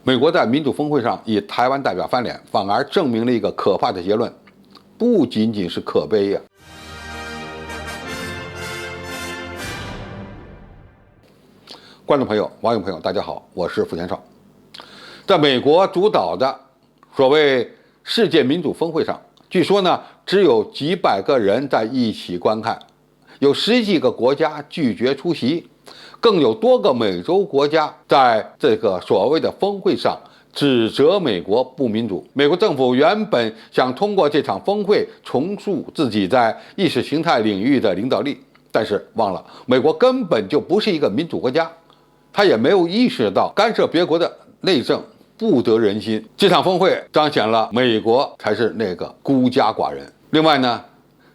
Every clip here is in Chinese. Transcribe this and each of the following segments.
美国在民主峰会上以台湾代表翻脸，反而证明了一个可怕的结论，不仅仅是可悲呀。观众朋友、网友朋友，大家好，我是傅天少。在美国主导的所谓世界民主峰会上，据说呢只有几百个人在一起观看，有10几个国家拒绝出席，更有多个美洲国家在这个所谓的峰会上指责美国不民主。美国政府原本想通过这场峰会重塑自己在意识形态领域的领导力，但是忘了美国根本就不是一个民主国家，他也没有意识到干涉别国的内政不得人心。这场峰会彰显了美国才是那个孤家寡人。另外呢，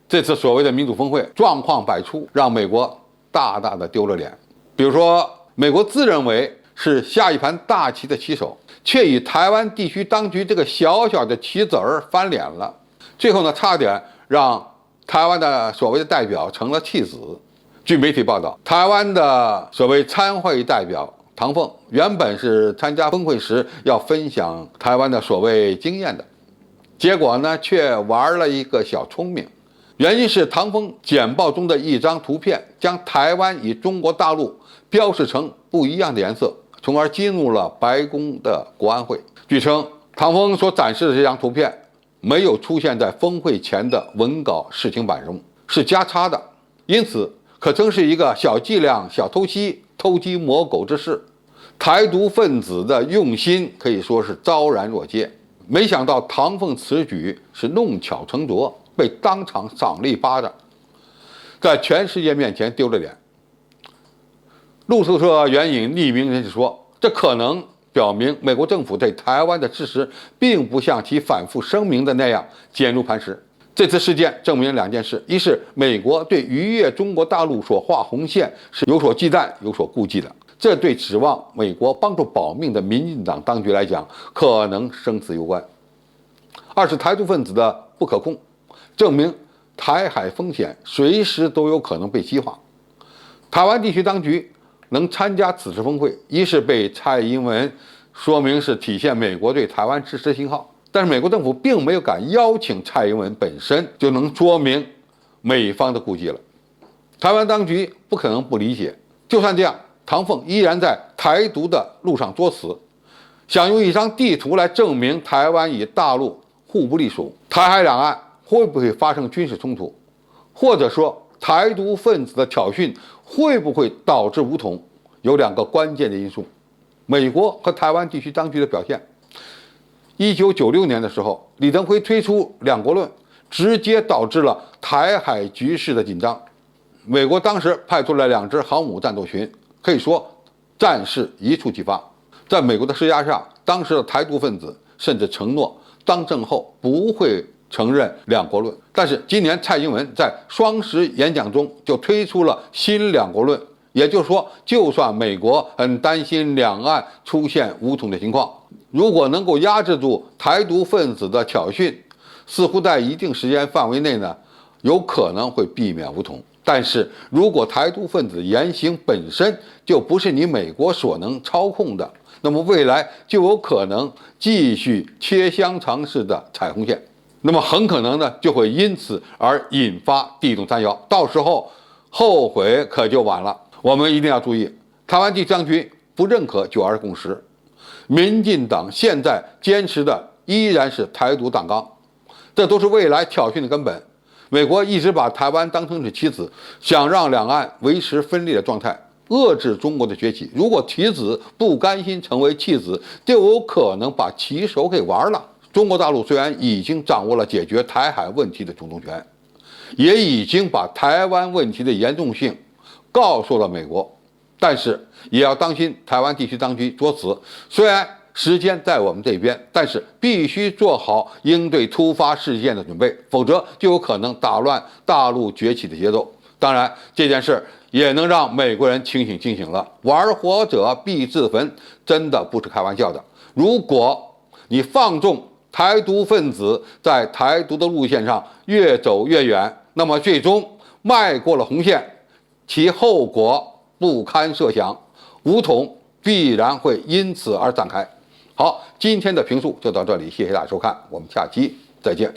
这次所谓的民主峰会状况百出，让美国大大的丢了脸。比如说，美国自认为是下一盘大棋的棋手，却以台湾地区当局这个小小的棋子儿翻脸了。最后呢，差点让台湾的所谓的代表成了弃子。据媒体报道，台湾的所谓参会代表唐凤原本是参加峰会时要分享台湾的所谓经验的，结果呢却玩了一个小聪明。原因是唐凤简报中的一张图片将台湾与中国大陆标示成不一样的颜色，从而激怒了白宫的国安会。据称，唐凤所展示的这张图片没有出现在峰会前的文稿示情板中，是加插的，因此可称是一个小伎俩、小偷袭、偷鸡摸狗之事。台独分子的用心可以说是昭然若揭。没想到唐凤此举是弄巧成拙，被当场赏了一巴掌，在全世界面前丢了脸。路透社援引匿名人士说，这可能表明美国政府对台湾的支持并不像其反复声明的那样坚如磐石。这次事件证明2件事：一是美国对逾越中国大陆所画红线是有所忌惮、有所顾忌的，这对指望美国帮助保命的民进党当局来讲，可能生死攸关；二是台独分子的不可控，证明台海风险随时都有可能被激化。台湾地区当局能参加此次峰会，一是被蔡英文说明是体现美国对台湾支持信号，但是美国政府并没有敢邀请蔡英文，本身就能说明美方的顾忌了。台湾当局不可能不理解，就算这样，唐凤依然在台独的路上作死，想用一张地图来证明台湾与大陆互不隶属。台海两岸会不会发生军事冲突，或者说台独分子的挑衅会不会导致武统，有2个关键的因素：美国和台湾地区当局的表现。1996年的时候，李登辉推出2国论，直接导致了台海局势的紧张。美国当时派出了2支航母战斗群，可以说战事一触即发。在美国的施压下，当时的台独分子甚至承诺当政后不会承认2国论。但是今年蔡英文在双10演讲中就推出了新2国论，也就是说，就算美国很担心两岸出现武统的情况，如果能够压制住台独分子的挑衅，似乎在一定时间范围内呢，有可能会避免武统。但是如果台独分子言行本身就不是你美国所能操控的，那么未来就有可能继续切香肠式的踩红线，那么很可能呢就会因此而引发地动山摇，到时候后悔可就晚了。我们一定要注意，台湾地区当局不认可9·2共识，民进党现在坚持的依然是台独党纲，这都是未来挑衅的根本。美国一直把台湾当成是棋子，想让两岸维持分裂的状态，遏制中国的崛起。如果棋子不甘心成为弃子，就有可能把棋手给玩了。中国大陆虽然已经掌握了解决台海问题的主动权，也已经把台湾问题的严重性告诉了美国，但是也要当心台湾地区当局作死。虽然时间在我们这边，但是必须做好应对突发事件的准备，否则就有可能打乱大陆崛起的节奏。当然，这件事也能让美国人清醒了，玩火者必自焚，真的不是开玩笑的。如果你放纵台独分子在台独的路线上越走越远，那么最终迈过了红线，其后果不堪设想，武统必然会因此而展开。好，今天的评述就到这里，谢谢大家收看，我们下期再见。